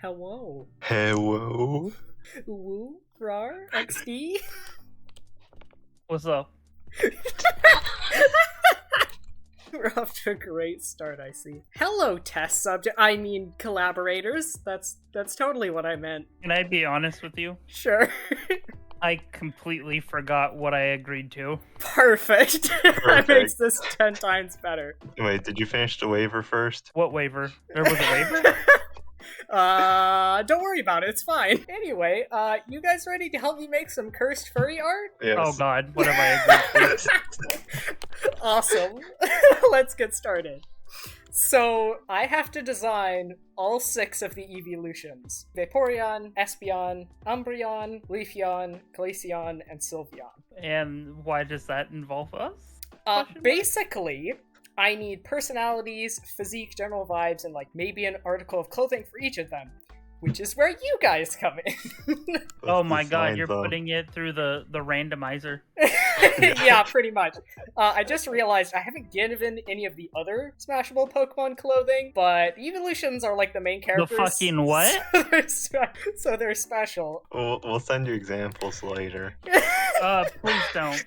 Hello. Hello. Woo, rar, XD. What's up? We're off to a great start, I see. Hello, test subject. I mean, collaborators. That's totally what I meant. Can I be honest with you? Sure. I completely forgot what I agreed to. Perfect. That makes this 10 times better. Wait, did you finish the waiver first? What waiver? There was a waiver? Don't worry about it. It's fine. Anyway, you guys ready to help me make some cursed furry art? Yes. Oh god, what have I agreed to? Awesome. Let's get started. So, I have to design all 6 of the Eeveelutions. Vaporeon, Espeon, Umbreon, Leafeon, Glaceon, and Sylveon. And why does that involve us? Basically, I need personalities, physique, general vibes, and maybe an article of clothing for each of them. Which is where you guys come in. Oh my god, you're putting it through the randomizer. Yeah, pretty much. I just realized I haven't given any of the other smashable Pokemon clothing, but Eeveelutions are the main characters. The fucking what? So they're special. We'll send you examples later. Please don't.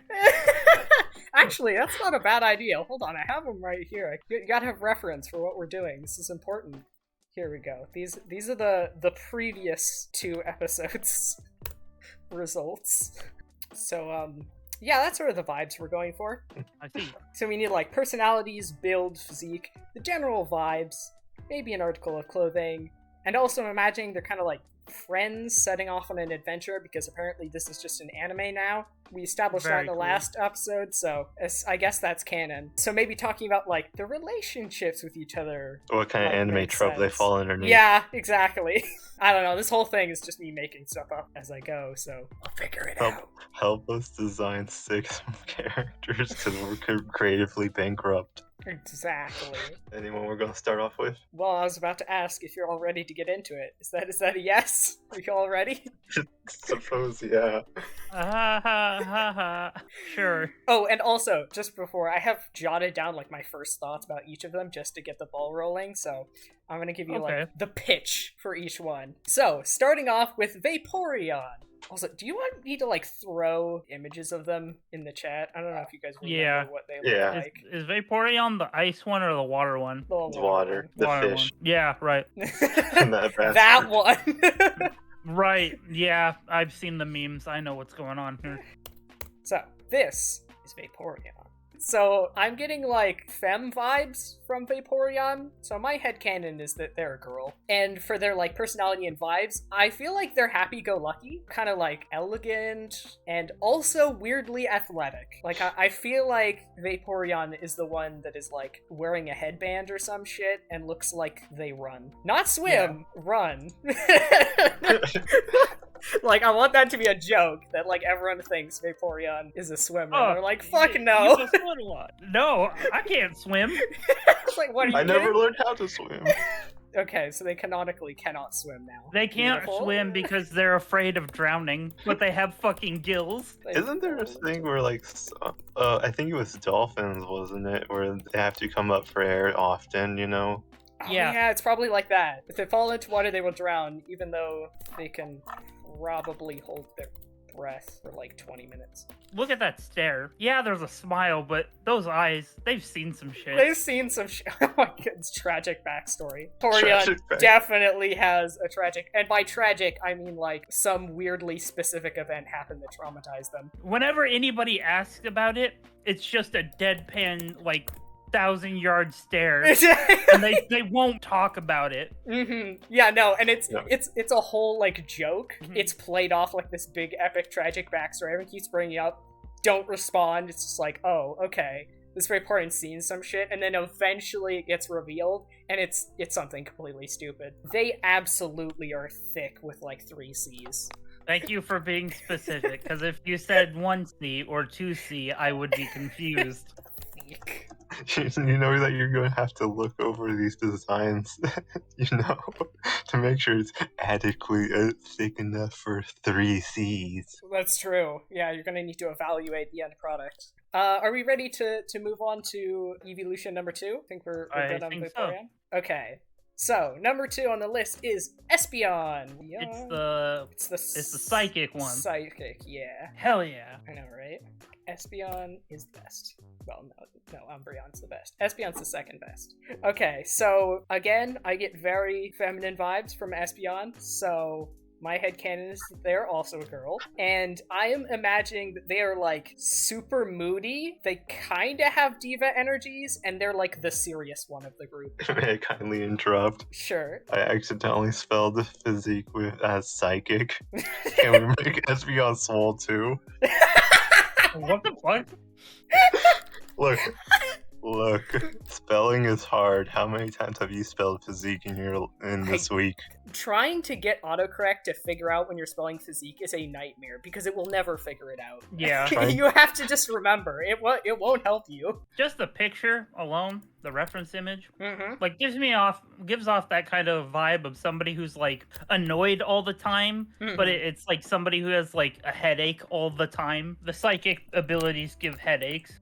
Actually, that's not a bad idea. Hold on, I have them right here. You gotta have reference for what we're doing. This is important. Here we go. These are the previous 2 episodes results. So yeah, that's sort of the vibes we're going for. I see. So we need personalities, build, physique, the general vibes, maybe an article of clothing, and also I'm imagining they're kind of friends setting off on an adventure because apparently this is just an anime now. We established that in the last episode, so I guess that's canon. So maybe talking about the relationships with each other. What kind of anime trope they fall underneath? Yeah, exactly. I don't know. This whole thing is just me making stuff up as I go, so I'll figure it out. Help us design 6 characters because we're creatively bankrupt. Exactly. Anyone we're gonna start off with? Well, I was about to ask if you're all ready to get into it. Is that a yes? Are you all ready? Suppose, yeah. Sure. Oh, and also, just before, I have jotted down my first thoughts about each of them just to get the ball rolling, so I'm gonna give you the pitch for each one. So, starting off with Vaporeon. Also, do you want me to throw images of them in the chat? I don't know if you guys remember what they look like. Is Vaporeon the ice one or the water one? The water. The water fish. One. Yeah, right. That one. Right, yeah, I've seen the memes. I know what's going on here. So, this is Vaporeon. So, I'm getting femme vibes from Vaporeon. So my headcanon is that they're a girl. And for their personality and vibes, I feel like they're happy-go-lucky, kind of elegant, and also weirdly athletic. I feel like Vaporeon is the one that is wearing a headband or some shit and looks like they run. Not swim, run. I want that to be a joke that everyone thinks Vaporeon is a swimmer. Oh, they're fuck no. You just swim a lot. No, I can't swim. It's what are you I never learned how to swim. Okay, so they canonically cannot swim now. They can't Beautiful. swim because they're afraid of drowning, but they have fucking gills. Isn't there a thing where I think it was dolphins, wasn't it? Where they have to come up for air often, Oh, yeah, it's probably like that. If they fall into water, they will drown, even though they can probably hold their breath for 20 minutes. Look at that stare. Yeah, there's a smile, but those eyes, they've seen some shit. They've seen some shit. Oh my god, it's tragic backstory. Vaporeon definitely has a tragic, and by tragic, I mean some weirdly specific event happened that traumatized them. Whenever anybody asks about it, it's just a deadpan, 1,000-yard stare, and they won't talk about it. Mm-hmm. Yeah, no, and it's a whole joke. Mm-hmm. It's played off this big epic tragic backstory. Everyone keeps bringing it up. Don't respond. It's just oh, okay. This Vaporeon's seen some shit, and then eventually it gets revealed, and it's something completely stupid. They absolutely are thick with 3 C's. Thank you for being specific, because if you said 1C or 2C, I would be confused. You know that you're going to have to look over these designs, to make sure it's adequately thick enough for 3 C's. That's true. Yeah, you're going to need to evaluate the end product. Are we ready to move on to Eeveelution number 2? I think we're good on Vaporeon. So. Okay. So, number 2 on the list is Espeon. It's the psychic one. Psychic, yeah. Hell yeah. I know, right? Espeon is the best. Well, no, Umbreon's the best. Espeon's the second best. Okay, so again, I get very feminine vibes from Espeon, so my headcanon is that they're also a girl. And I am imagining that they are like super moody. They kind of have diva energies, and they're like the serious one of the group. May I kindly interrupt? Sure. I accidentally spelled physique as psychic. Can we make Espeon swole too? What the fuck? Look, spelling is hard. How many times have you spelled physique in this week? Trying to get autocorrect to figure out when you're spelling physique is a nightmare because it will never figure it out. Yeah. You have to just remember. It won't help you. Just the picture alone, the reference image, Mm-hmm. gives off that kind of vibe of somebody who's like annoyed all the time, but it's like somebody who has like a headache all the time. The psychic abilities give headaches.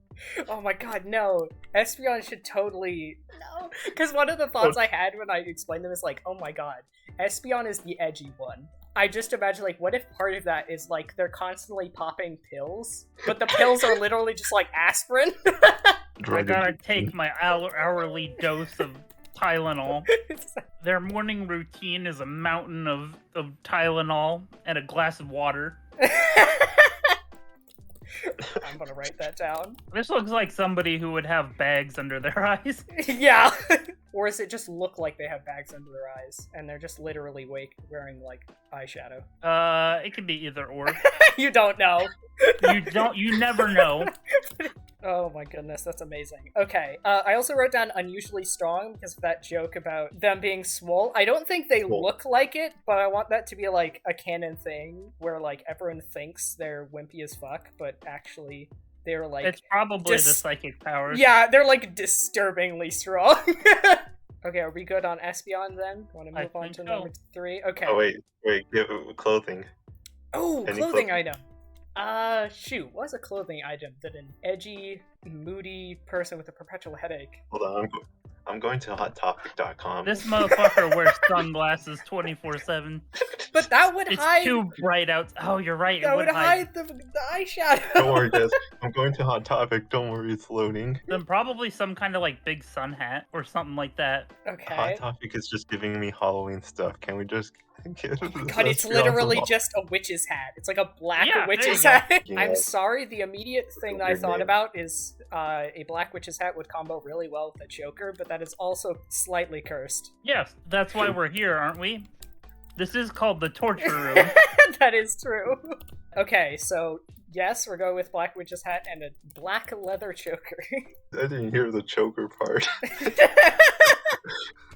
Oh my god, no. Espeon should totally... No. Because one of the thoughts I had when I explained them is like, oh my god, Espeon is the edgy one. I just imagine, like, what if part of that is, like, they're constantly popping pills, but the pills are literally just, like, aspirin? I gotta take my hourly dose of Tylenol. Their morning routine is a mountain of Tylenol and a glass of water. I'm gonna write that down. This looks like somebody who would have bags under their eyes. Yeah. Or does it just look like they have bags under their eyes and they're just literally wearing like eyeshadow? It could be either or. You don't know. You never know. Oh my goodness, that's amazing. Okay, I also wrote down unusually strong because of that joke about them being swole. I don't think they look like it, but I want that to be like a canon thing where like everyone thinks they're wimpy as fuck, but actually they're like... It's probably the psychic powers. Yeah, they're like disturbingly strong. Okay, are we good on Espeon then? Want to move on to number 3? Okay. Oh wait, give clothing. Oh, clothing item. Shoot, what's a clothing item that an edgy, moody person with a perpetual headache? Hold on, I'm going to hottopic.com. This motherfucker wears sunglasses 24/7. But that would hide... It's too bright out. Oh, you're right. That would hide the eyeshadow. Don't worry, guys. I'm going to Hot Topic. Don't worry, it's loading. Then probably some kind of like big sun hat or something like that. Okay. Hot Topic is just giving me Halloween stuff. Can we just... God, it's literally just a witch's hat. It's like a black witch's hat. Yeah. I'm sorry, the immediate thing that I thought about is a black witch's hat would combo really well with a choker, but that is also slightly cursed. Yes, that's why we're here, aren't we? This is called the torture room. That is true. Okay, so yes, we're going with black witch's hat and a black leather choker. I didn't hear the choker part.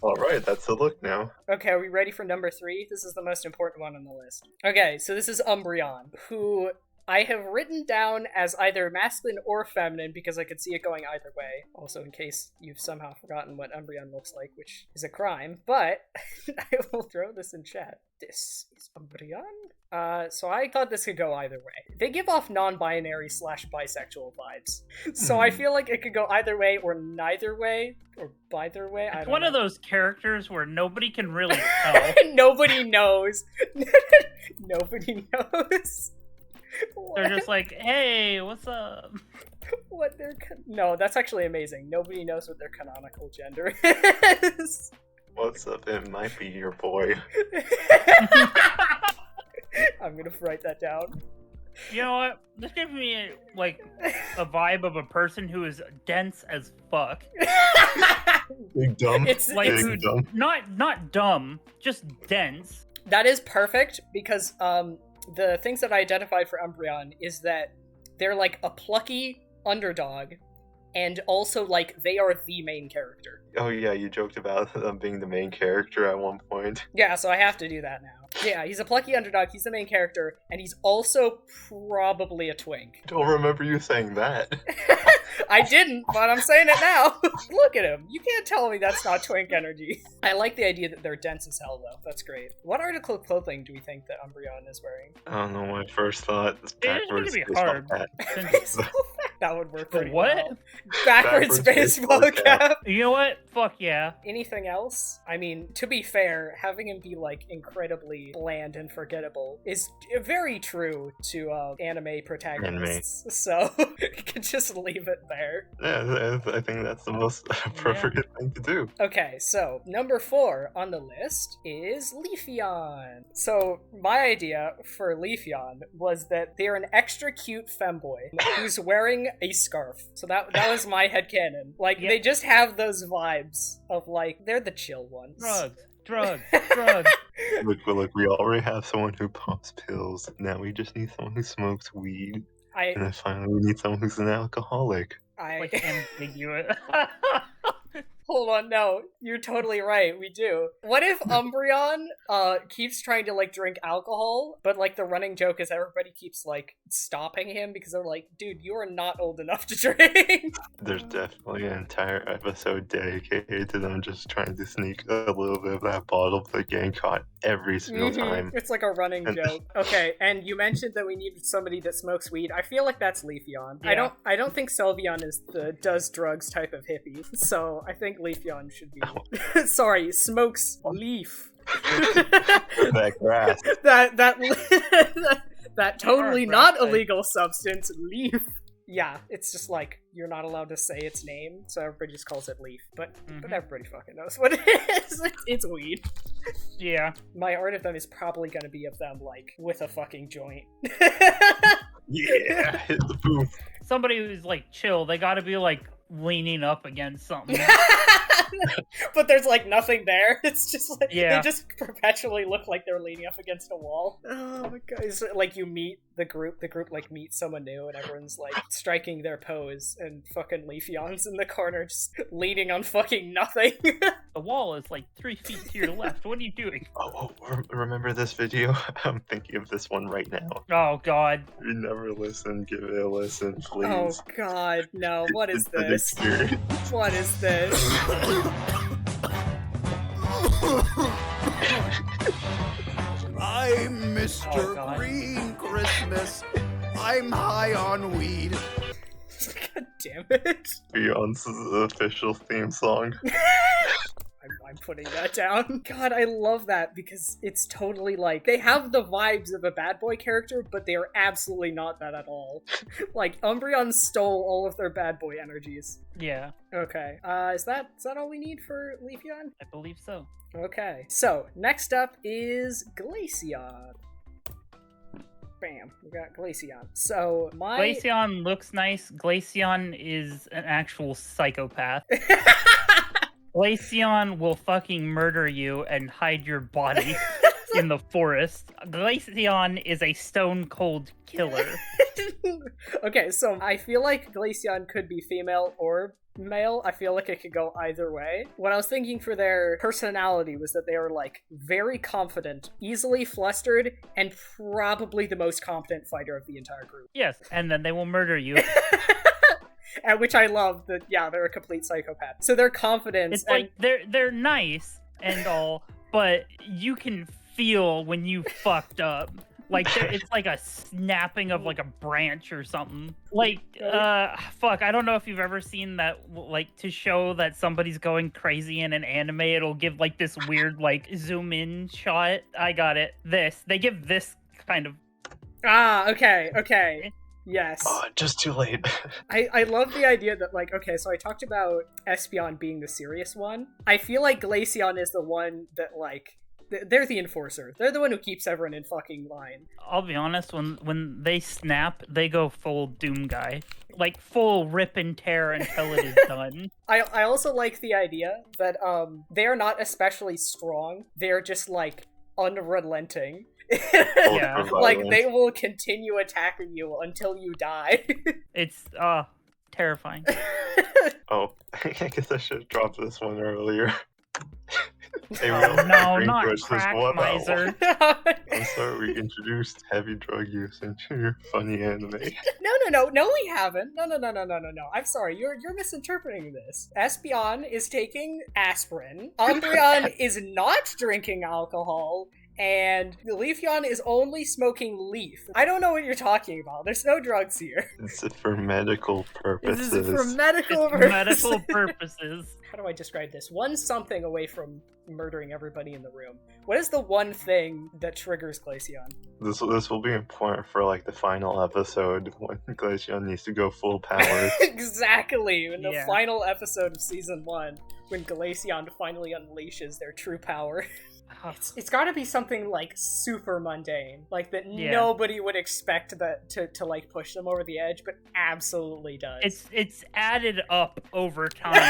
Alright, that's the look now. Okay, are we ready for number 3? This is the most important one on the list. Okay, so this is Umbreon, who I have written down as either masculine or feminine because I could see it going either way. Also, in case you've somehow forgotten what Umbreon looks like, which is a crime, but I will throw this in chat. This is Umbreon? So I thought this could go either way. They give off non-binary / bisexual vibes. So I feel like it could go either way or neither way, or either way. It's one of those characters where nobody can really tell. Nobody knows. Nobody knows. What? They're just like, hey, what's up? What their no, that's actually amazing. Nobody knows what their canonical gender is. What's up? It might be your boy. I'm gonna write that down. You know what? This gives me like a vibe of a person who is dense as fuck. Big dumb. It's like big dumb. Not dumb, just dense. That is perfect because the things that I identified for Umbreon is that they're like a plucky underdog, and also like they are the main character. Oh yeah, you joked about them being the main character at one point. Yeah, so I have to do that now. Yeah, he's a plucky underdog, he's the main character, and he's also probably a twink. I don't remember you saying that. I didn't, but I'm saying it now. Look at him. You can't tell me that's not twink energy. I like the idea that they're dense as hell, though. That's great. What article of clothing do we think that Umbreon is wearing? I don't know, my first thought is It's backwards. gonna be hard. That would work pretty what? well. Backwards baseball cap. You know what? Fuck yeah. Anything else? I mean, to be fair, having him be like incredibly bland and forgettable is very true to anime protagonists. So you can just leave it there. Yeah, I think that's the most appropriate thing to do. Okay, so number 4 on the list is Leafeon. So my idea for Leafeon was that they're an extra cute femboy who's wearing a scarf. So that was my headcanon. Like, they just have those vibes of like, they're the chill ones. Drugs. Look, we already have someone who pops pills. Now we just need someone who smokes weed. And then finally we need someone who's an alcoholic. Like ambiguous. Hold on, no, you're totally right, we do. What if Umbreon keeps trying to, like, drink alcohol, but, like, the running joke is everybody keeps, like, stopping him because they're like, dude, you are not old enough to drink. There's definitely an entire episode dedicated to them just trying to sneak a little bit of that bottle, but getting caught every single time. It's like a running joke. Okay, and you mentioned that we needed somebody that smokes weed. I feel like that's Leafeon. Yeah. I don't think Sylveon is the does drugs type of hippie, so I think Leafeon should be. Sorry, smokes leaf. That grass. that totally not illegal substance, leaf. Yeah, it's just like, you're not allowed to say its name, so everybody just calls it leaf. But everybody fucking knows what it is. It's weed. Yeah. My art of them is probably gonna be of them, like, with a fucking joint. Yeah, hit the boom. Somebody who's, like, chill, they gotta be, like, leaning up against something. But there's like nothing there. It's just like they just perpetually look like they're leaning up against a wall. Oh my god. It's like you meet the group like meets someone new and everyone's like striking their pose and fucking Leafeon's in the corner just leaning on fucking nothing. The wall is like 3 feet to your left. What are you doing? Remember this video? I'm thinking of this one right now. Oh god. If you never listen, give it a listen, please. Oh god, no. What is this? What is this? I'm Mr. Green Christmas. I'm high on weed. God damn it. Beyond's official theme song. I'm putting that down. God, I love that because it's totally like, they have the vibes of a bad boy character, but they are absolutely not that at all. Like, Umbreon stole all of their bad boy energies. Yeah. Okay. Is that all we need for Leafeon? I believe so. Okay. So, next up is Glaceon. Bam. We got Glaceon. So, Glaceon looks nice. Glaceon is an actual psychopath. Glaceon will fucking murder you and hide your body in the forest. Glaceon is a stone cold killer. Okay, so I feel like Glaceon could be female or male. I feel like it could go either way. What I was thinking for their personality was that they were like very confident, easily flustered, and probably the most competent fighter of the entire group. Yes, and then they will murder you. And which I love, that they're a complete psychopath. So their confidence it's like they're nice and all, but you can feel when you fucked up. Like it's like a snapping of like a branch or something. Like fuck, I don't know if you've ever seen that, like, to show that somebody's going crazy in an anime, it'll give like this weird like zoom in shot. I got it. They give this kind of okay. Yes. Oh, just too late. I love the idea that, like, okay, so I talked about Espeon being the serious one. I feel like Glaceon is the one that, like, they're the enforcer. They're the one who keeps everyone in fucking line. I'll be honest, when they snap, they go full Doom guy. Like, full rip and tear until it is done. I also like the idea that they're not especially strong. They're just, like, unrelenting. Yeah. Like, they will continue attacking you until you die. It's terrifying. Oh, I guess I should have dropped this one earlier. No, not crack miser. I'm sorry we introduced heavy drug use into your funny anime. No, we haven't. No. I'm sorry, you're misinterpreting this. Espeon is taking aspirin. Umbreon is not drinking alcohol. and Leafeon is only smoking leaf. I don't know what you're talking about. There's no drugs here. It's for medical purposes. This is for medical For purposes. medical purposes. How do I describe this? One something away from murdering everybody in the room. What is the one thing that triggers Glaceon? This will be important for like the final episode when Glaceon needs to go full power. Exactly! In the Yeah. final episode of Season 1, when Glaceon finally unleashes their true power. It's gotta be something, like, super mundane. Like, that Yeah. nobody would expect that to, like, push them over the edge, but absolutely does. It's added up over time.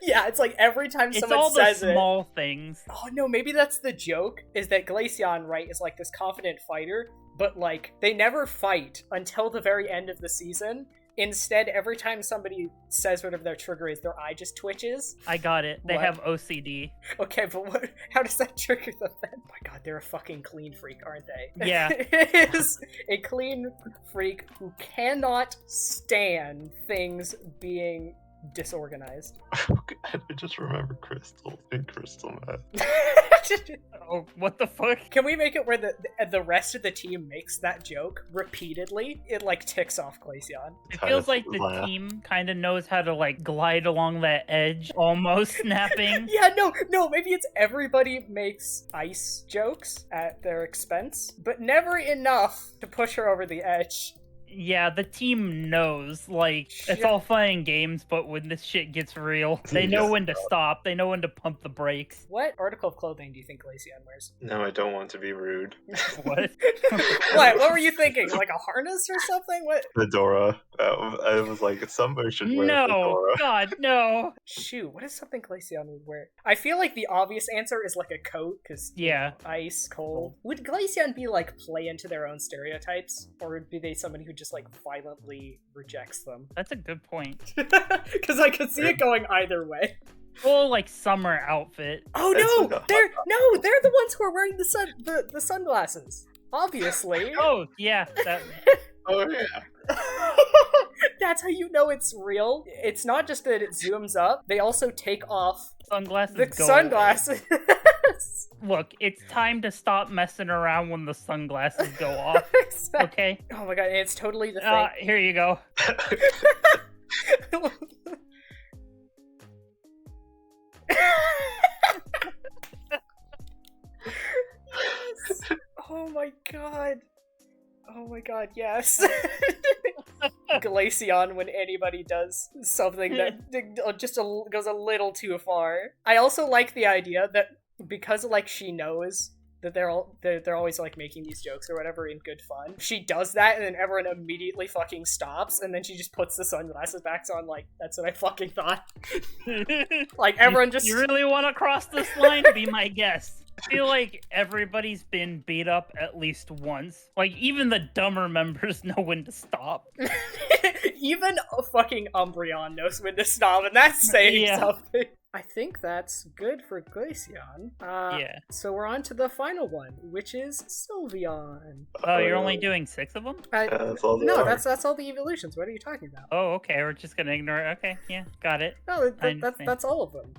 Yeah, it's like every time It's someone all the says it... small things. Oh no, maybe that's the joke, is that Glaceon, right, is like this confident fighter, but like, they never fight until the very end of the season. Instead, every time somebody says whatever their trigger is, their eye just twitches. I got it. They What? have OCD. Okay, but how does that trigger them then? Oh my god, they're a fucking clean freak, aren't they? Yeah. It is a clean freak who cannot stand things being disorganized. Oh, God, I just remember crystals and crystal meth. Oh, what the fuck? Can we make it where the rest of the team makes that joke repeatedly? It like ticks off Glaceon. It Kind feels of like the laugh. team kind of knows how to like glide along that edge, almost snapping. Yeah, no, maybe it's everybody makes ice jokes at their expense, but never enough to push her over the edge. Yeah, the team knows. Like, it's all fun and games, but when this shit gets real, they know when to stop. They know when to pump the brakes. What article of clothing do you think Glaceon wears? No, I don't want to be rude. What? What were you thinking? Like a harness or something? What? Fedora. I was like, somebody should wear a No, fedora. God, no. Shoot, what is something Glaceon would wear? I feel like the obvious answer is like a coat, because Yeah. ice, cold. Would Glaceon be like play into their own stereotypes? Or would be they somebody who just like violently rejects them? That's a good point. Because I could see it going either way. Full like summer outfit. Oh It's no! like They're the ones who are wearing the sunglasses. Obviously. Oh yeah, that. Oh, yeah. That's how you know it's real. It's not just that it zooms up, they also take off Sunglasses the go sunglasses. Look, it's time to stop messing around when the sunglasses go off. Okay? Oh my god, it's totally the thing. Here you go. Oh my god. Oh my god, yes. Glaceon when anybody does something that goes a little too far. I also like the idea that because like she knows that they're always like making these jokes or whatever in good fun, she does that and then everyone immediately fucking stops and then she just puts the sunglasses back on like, that's what I fucking thought. Like everyone just... You really want to cross this line? Be my guest. I feel like everybody's been beat up at least once. Like, even the dumber members know when to stop. Even a fucking Umbreon knows when to stop, and that's saying Yeah. something. I think that's good for Glaceon. Yeah. So we're on to the final one, which is Sylveon. Oh, you're only doing 6 of them? That's all they No, are. that's all the evolutions. What are you talking about? Oh, okay. We're just gonna ignore it. Okay, yeah, got it. No, I understand. that's all of them.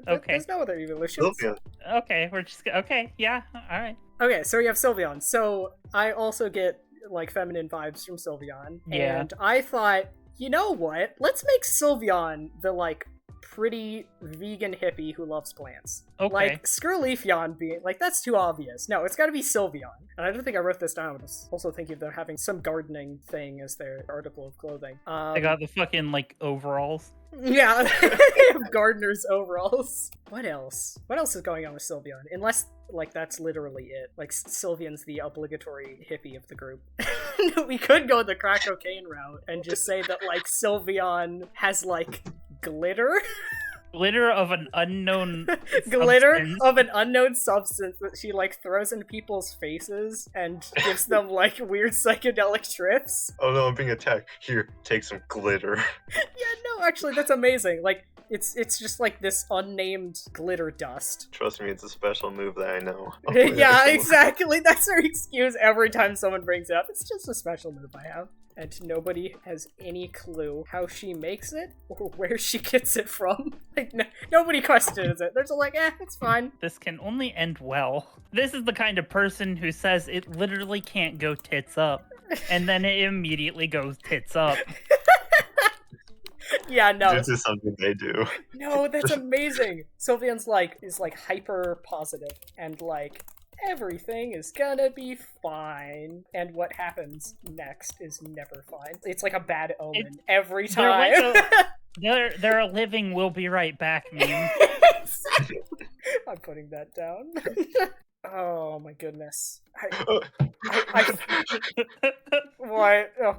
Okay. There's no other evolutions. Sylveon. Okay, we're just okay. Yeah, all right. Okay, so we have Sylveon. So I also get like feminine vibes from Sylveon. Yeah. And I thought, you know what? Let's make Sylveon the like pretty vegan hippie who loves plants. Okay. Like Leafeon being like, that's too obvious. No, it's gotta be Sylveon. And I don't think I wrote this down. I was also thinking of them having some gardening thing as their article of clothing. They got the fucking like overalls. Yeah, gardener's overalls. What else? What else is going on with Sylveon? Unless, like, that's literally it. Like, Sylveon's the obligatory hippie of the group. We could go the crack cocaine route and just say that, like, Sylveon has, like, glitter? Glitter of an unknown Glitter substance. of an unknown substance that she, like, throws in people's faces and gives them, like, weird psychedelic trips. Oh no, I'm being attacked. Here, take some glitter. Yeah, no, actually, that's amazing. Like, it's just, like, this unnamed glitter dust. Trust me, it's a special move that I know. Yeah, exactly. That's her excuse every time someone brings it up. It's just a special move I have. and nobody has any clue how she makes it or where she gets it from. Like, nobody questions it. They're just like, it's fine. This can only end well. This is the kind of person who says it literally can't go tits up, and then it immediately goes tits up. Yeah, no. This is something they do. No, that's amazing. Sylvian's is hyper positive and like everything is gonna be fine. And what happens next is never fine. It's like a bad omen every time. They're a living "we'll be right back" meme. I'm putting that down. Oh my goodness. What? Oh.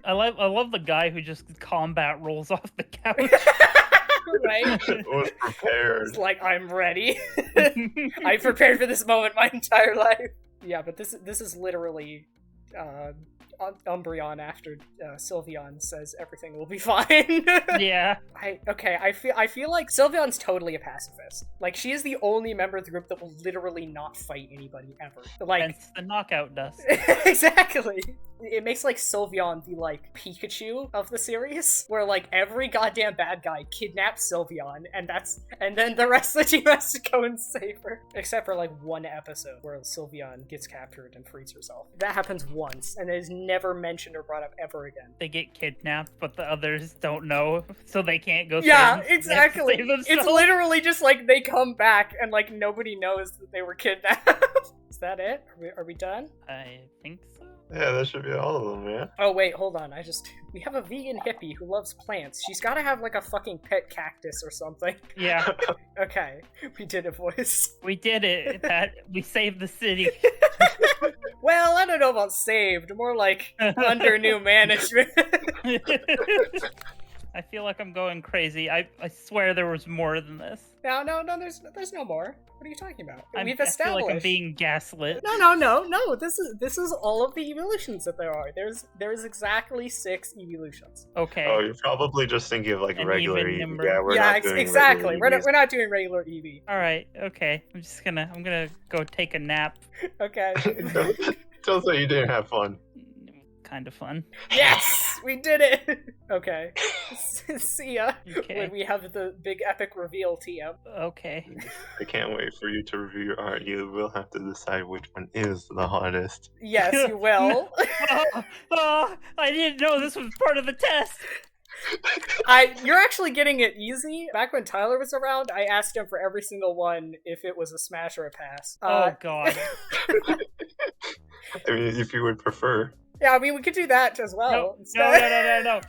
I love the guy who just combat rolls off the couch. Right? Was prepared. It's like, I'm ready. I prepared for this moment my entire life. Yeah, but this is literally Umbreon after Sylveon says everything will be fine. Yeah. I feel like Sylveon's totally a pacifist. Like, she is the only member of the group that will literally not fight anybody ever. Like, hence the knockout dust. Exactly. It makes like Sylveon the like Pikachu of the series, where like every goddamn bad guy kidnaps Sylveon, and then the rest of the team has to go and save her. Except for like one episode where Sylveon gets captured and frees herself. That happens once, and it is never mentioned or brought up ever again. They get kidnapped, but the others don't know, so they can't go. Yeah, save exactly. It's literally just like they come back and like nobody knows that they were kidnapped. Is that it? Are we done? I think so. Yeah, that should be all of them, man. Oh wait, hold on. We have a vegan hippie who loves plants. She's gotta have like a fucking pet cactus or something. Yeah. Okay, we did it, boys. We did it. We saved the city. Well, I don't know about saved. More like under new management. I feel like I'm going crazy. I swear there was more than this. No, there's no more. What are you talking about? We've I established. feel like I'm being gaslit. No. This is all of the eeveelutions that there are. There's exactly 6 eeveelutions. Okay. Oh, you're probably just thinking of like An regular even Eevee. number. Yeah, we're not doing exactly. regular We're not doing regular Eevee. All right. Okay. I'm gonna go take a nap. Okay. Don't say you didn't have fun. Kind of fun. Yes, we did it. Okay. See ya. Okay. When we have the big epic reveal, TM. Okay. I can't wait for you to review your art. You will have to decide which one is the hottest. Yes, you will. I didn't know this was part of the test. You're actually getting it easy. Back when Tyler was around, I asked him for every single one if it was a smash or a pass. Oh God. I mean, if you would prefer. Yeah, I mean, we could do that as well. No.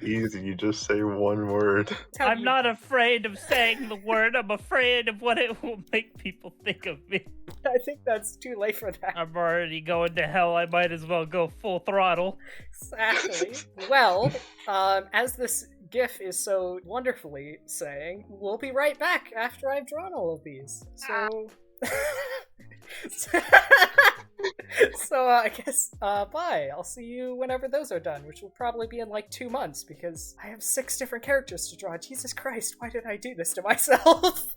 Easy, you just say one word. I'm not afraid of saying the word. I'm afraid of what it will make people think of me. I think that's too late for that. I'm already going to hell. I might as well go full throttle. Exactly. Well, as this GIF is so wonderfully saying, we'll be right back after I've drawn all of these. So... So I guess bye. I'll see you whenever those are done, which will probably be in like 2 months because I have 6 different characters to draw. Jesus Christ, why did I do this to myself?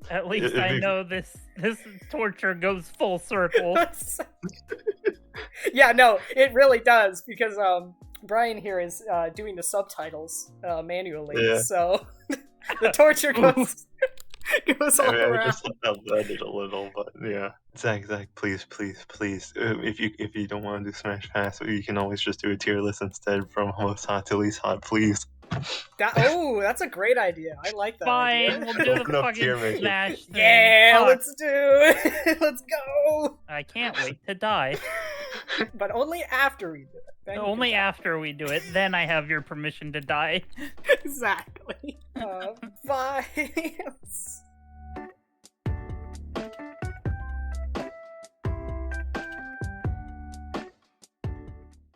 At least I know this torture goes full circle. Yeah, no, it really does because Bryan here is doing the subtitles manually, yeah. So the torture goes all around. I just uploaded a little, but yeah. Zach, please. If you don't want to do Smash Pass, you can always just do a tier list instead from most hot to least hot, please. That's a great idea. I like that. Fine, idea. we'll do Open the up fucking tier making. Smash thing. Yeah, Fuck. let's do it. Let's go. I can't wait to die. But only after we do it. Then you Only can die. after we do it, then I have your permission to die. Exactly. Bye.